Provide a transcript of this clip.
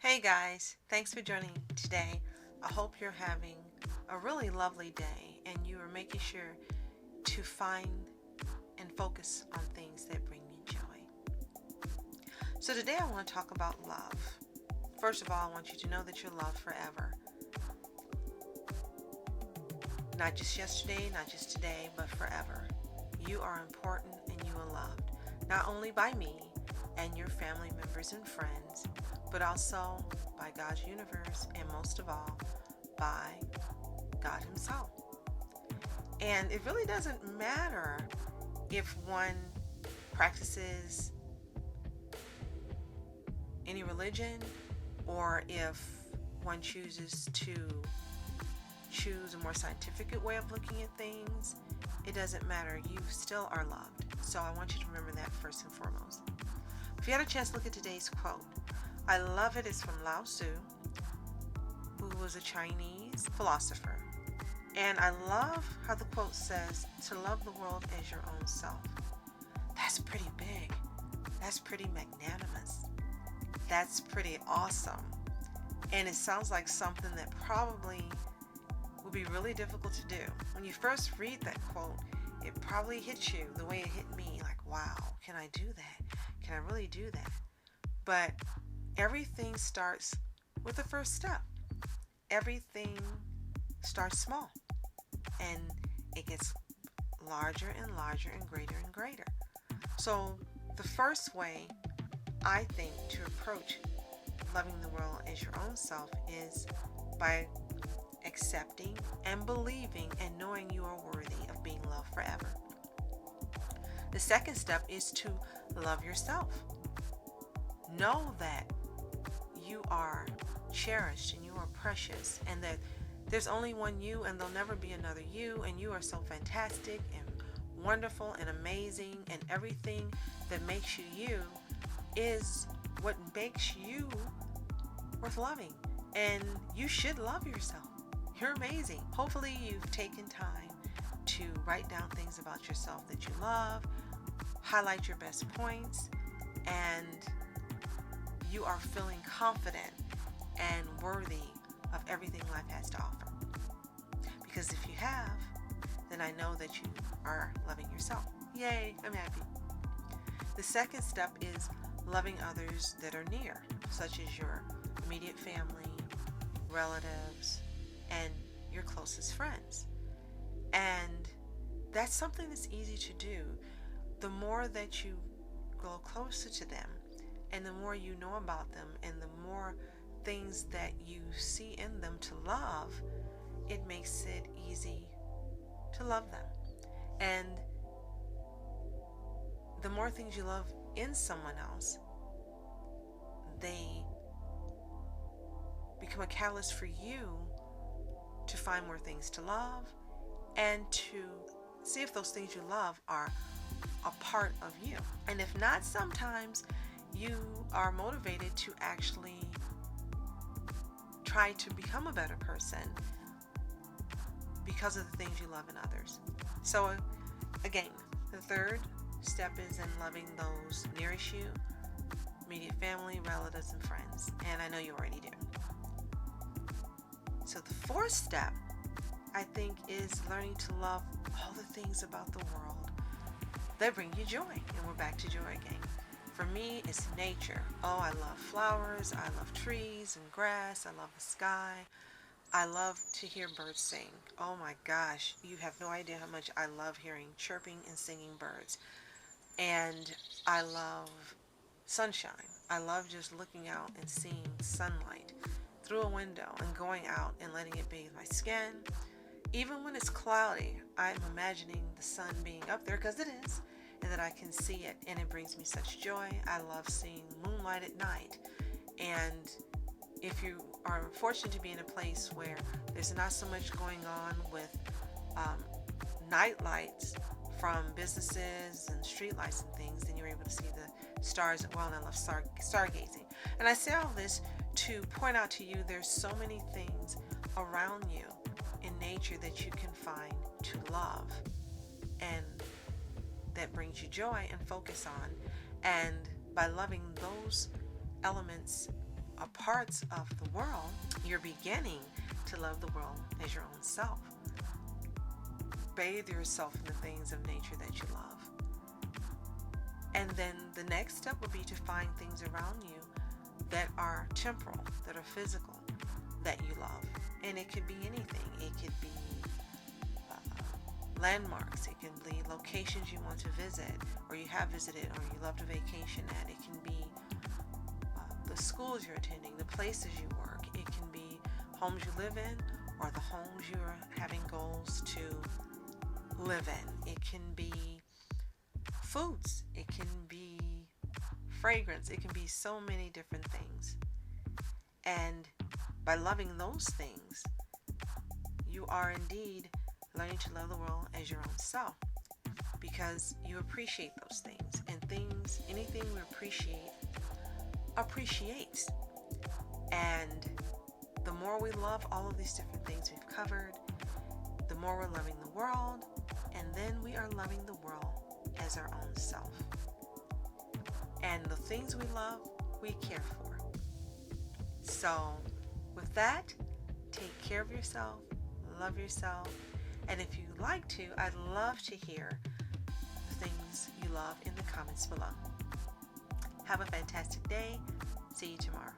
Hey guys, thanks for joining today. I hope you're having a really lovely day and you are making sure to find and focus on things that bring you joy. So today I want to talk about love. First of all, I want you to know that you're loved forever. Not just yesterday, not just today, but forever. You are important and you are loved, not only by me and your family members and friends, but also by God's universe and most of all, by God Himself. And it really doesn't matter if one practices any religion or if one chooses to choose a more scientific way of looking at things. It doesn't matter. You still are loved. So I want you to remember that first and foremost. If you had a chance to look at today's quote, I love it. It's from Lao Tzu, who was a Chinese philosopher. And I love how the quote says, to love the world as your own self. That's pretty big. That's pretty magnanimous. That's pretty awesome. And it sounds like something that probably would be really difficult to do. When you first read that quote, it probably hits you the way it hit me, like, wow, can I do that? Can I really do that? But everything starts with the first step. Everything starts small and it gets larger and larger and greater. So the first way I think to approach loving the world as your own self is by accepting and believing and knowing you are worthy of being loved forever. The second step is to love yourself. Know that you are cherished and you are precious and that there's only one you and there'll never be another you, and you are so fantastic and wonderful and amazing, and everything that makes you you is what makes you worth loving. And you should love yourself. You're amazing. Hopefully you've taken time to write down things about yourself that you love, highlight your best points, and you are feeling confident and worthy of everything life has to offer. Because if you have, then I know that you are loving yourself. Yay, I'm happy. The second step is loving others that are near, such as your immediate family, relatives, and your closest friends. And that's something that's easy to do. The more that you grow closer to them, and the more you know about them, and the more things that you see in them to love, it makes it easy to love them. And the more things you love in someone else, they become a catalyst for you to find more things to love and to see if those things you love are a part of you. And if not, sometimes you are motivated to actually try to become a better person because of the things you love in others. So again, the third step is in loving those nearest you, immediate family, relatives, and friends. And I know you already do. So the fourth step, I think, is learning to love all the things about the world that bring you joy. And we're back to joy again. For me, it's nature. Oh, I love flowers. I love trees and grass. I love the sky. I love to hear birds sing. Oh my gosh, you have no idea how much I love hearing chirping and singing birds. And I love sunshine. I love just looking out and seeing sunlight through a window and going out and letting it bathe my skin. Even when it's cloudy, I'm imagining the sun being up there, because it is, and that I can see it, and it brings me such joy. I love seeing moonlight at night. And if you are fortunate to be in a place where there's not so much going on with night lights from businesses and street lights and things, then you're able to see the stars as well. And I love stargazing. And I say all this to point out to you there's so many things around you in nature that you can find to love and that brings you joy and focus on. And by loving those elements parts of the world, you're beginning to love the world as your own self. Bathe yourself in the things of nature that you love. And then the next step would be to find things around you that are temporal, that are physical, that you love. And it could be anything. It could be landmarks. It can be locations you want to visit, or you have visited, or you love to vacation at. It can be the schools you're attending, the places you work. It can be homes you live in, or the homes you're having goals to live in. It can be foods. It can be fragrance. It can be so many different things. And by loving those things, you are indeed learning to love the world as your own self, because you appreciate those things. And things, anything we appreciate, appreciates. And the more we love all of these different things we've covered, the more we're loving the world, and then we are loving the world as our own self. And the things we love, we care for. So with that, take care of yourself, love yourself, and if you'd like to, I'd love to hear the things you love in the comments below. Have a fantastic day. See you tomorrow.